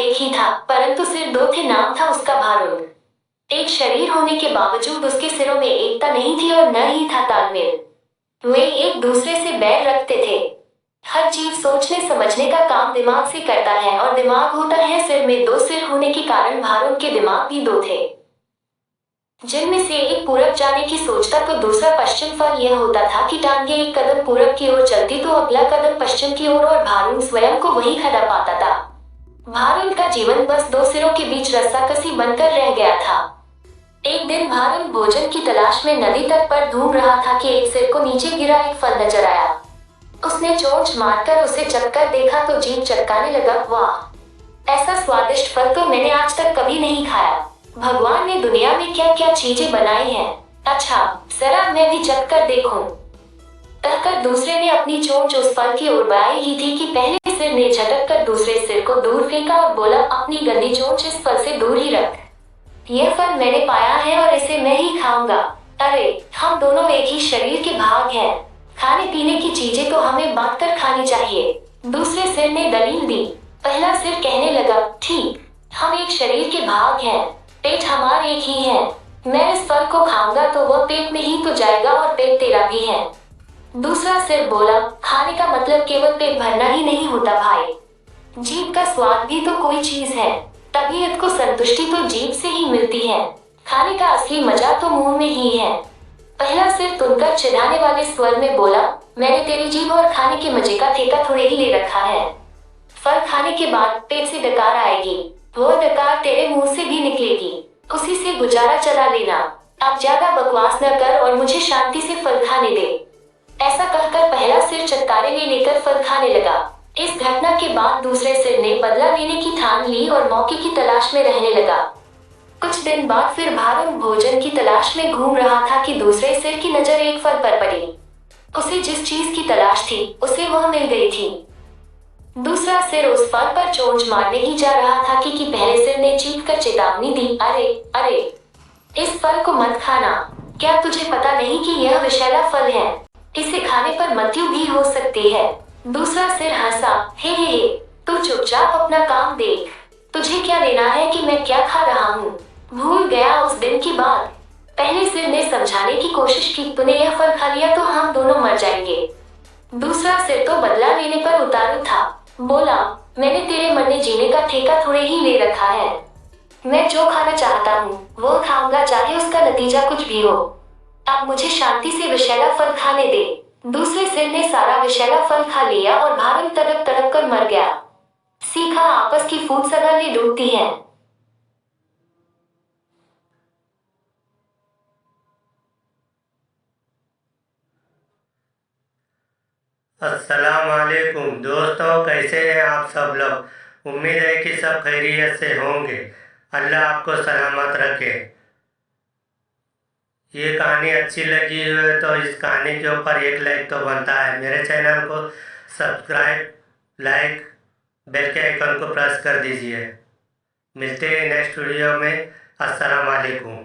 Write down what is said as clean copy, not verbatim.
एक ही था, परंतु सिर दो थे। नाम था उसका भारुद। एक शरीर होने के बावजूद उसके सिरों में एकता नहीं थी और न ही था तालमेल। वे एक दूसरे से बैर रखते थे। हर जीव सोचने समझने का काम दिमाग से करता है और दिमाग होता है सिर में। दो सिर होने के कारण भारुद के दिमाग भी दो थे, जिनमें से एक पूरब जाने की सोचता तो दूसरा पश्चिम। फल यह होता था कि टांगे एक कदम पूरब की ओर चलती तो अगला कदम पश्चिम की ओर, और भारुद स्वयं को वही खड़ा पाता था। भारुद का जीवन बस दो सिरों के बीच रस्साकसी बनकर रह गया था। एक दिन भारुद भोजन की तलाश में नदी तट पर घूम रहा था कि एक सिर को नीचे गिरा एक फल नजर आया। उसने चोंच मारकर उसे चखकर देखा तो जीभ चटकाने लगा। वाह, ऐसा स्वादिष्ट फल तो मैंने आज तक कभी नहीं खाया। भगवान ने दुनिया में क्या क्या चीजें बनाई हैं। अच्छा, जरा मैं भी चखकर देखूं। कहकर दूसरे ने अपनी चोंच उस फल की ओर बढ़ाई ही थी कि पहले सिर ने झटक कर दूसरे सिर को दूर फेंका और बोला, अपनी गंदी चोंच इस फल से दूर ही रख। यह फल मैंने पाया है और इसे मैं ही खाऊंगा। अरे, हम दोनों एक ही शरीर के भाग हैं। खाने पीने की चीजें तो हमें बांटकर खानी चाहिए। दूसरे सिर ने दलील दी। पहला सिर कहने लगा, ठीक, हम एक शरीर के भाग हैं। पेट हमारा एक ही है। मैं इस फल को खाऊंगा तो वह पेट में ही तो जाएगा और पेट तेरा भी है। दूसरा सिर बोला, खाने का मतलब केवल पेट भरना ही नहीं होता भाई। जीभ का स्वाद भी तो कोई चीज है। तबीयत को संतुष्टि तो जीभ से ही मिलती है। खाने का असली मजा तो मुंह में ही है। पहला सिर तुनकर चिढ़ाने वाले स्वर में बोला, मैंने तेरी जीभ और खाने के मजे का ठेका थोड़े ही ले रखा है। फल खाने के बाद पेट से डकार आएगी, वो डकार तेरे मुंह से भी निकलेगी। उसी से गुजारा चला लेना। अब ज्यादा बकवास न कर और मुझे शांति से फल खाने दे। ऐसा कहकर पहला सिर चटकारे ले लेकर फल खाने लगा। इस घटना के बाद दूसरे सिर ने बदला लेने की ठान ली और मौके की तलाश में रहने लगा। कुछ दिन बाद फिर भारुद भोजन की तलाश में घूम रहा था कि दूसरे सिर की नजर एक फल पर पड़ी। उसे जिस चीज की तलाश थी उसे वह मिल गई थी। दूसरा सिर उस फल पर चोंच मारने ही जा रहा था कि पहले सिर ने चीख कर चेतावनी दी, अरे अरे, इस फल को मत खाना। क्या तुझे पता नहीं कि यह विषैला फल है? इसे खाने पर मृत्यु भी हो सकती है। दूसरा सिर हंसा, हे, तू चुपचाप अपना काम देख। तुझे क्या लेना है कि मैं क्या खा रहा हूँ? भूल गया उस दिन की बात? पहले सिर ने समझाने की कोशिश की, तूने यह फल खा लिया तो हम दोनों मर जाएंगे। दूसरा सिर तो बदला लेने पर उतारू था। बोला, मैंने तेरे मरने जीने का ठेका थोड़े ही ले रखा है। मैं जो खाना चाहता हूँ वो खाऊंगा, चाहे उसका नतीजा कुछ भी हो। अब मुझे शांति से विषैला फल खाने दे। दूसरे सिर ने सारा विषैला फल खा लिया और भारुद तड़प तड़प कर मर गया। सीखा, आपस की फूट सगाले डूबती है। अस्सलाम वालेकुम दोस्तों, कैसे हैं आप सब लोग? उम्मीद है कि सब खैरियत से होंगे। अल्लाह आपको सलामत रखे। ये कहानी अच्छी लगी है तो इस कहानी के ऊपर एक लाइक तो बनता है। मेरे चैनल को सब्सक्राइब, लाइक, बेल के आइकन को प्रेस कर दीजिए। मिलते हैं नेक्स्ट वीडियो में। अस्सलाम वालेकुम।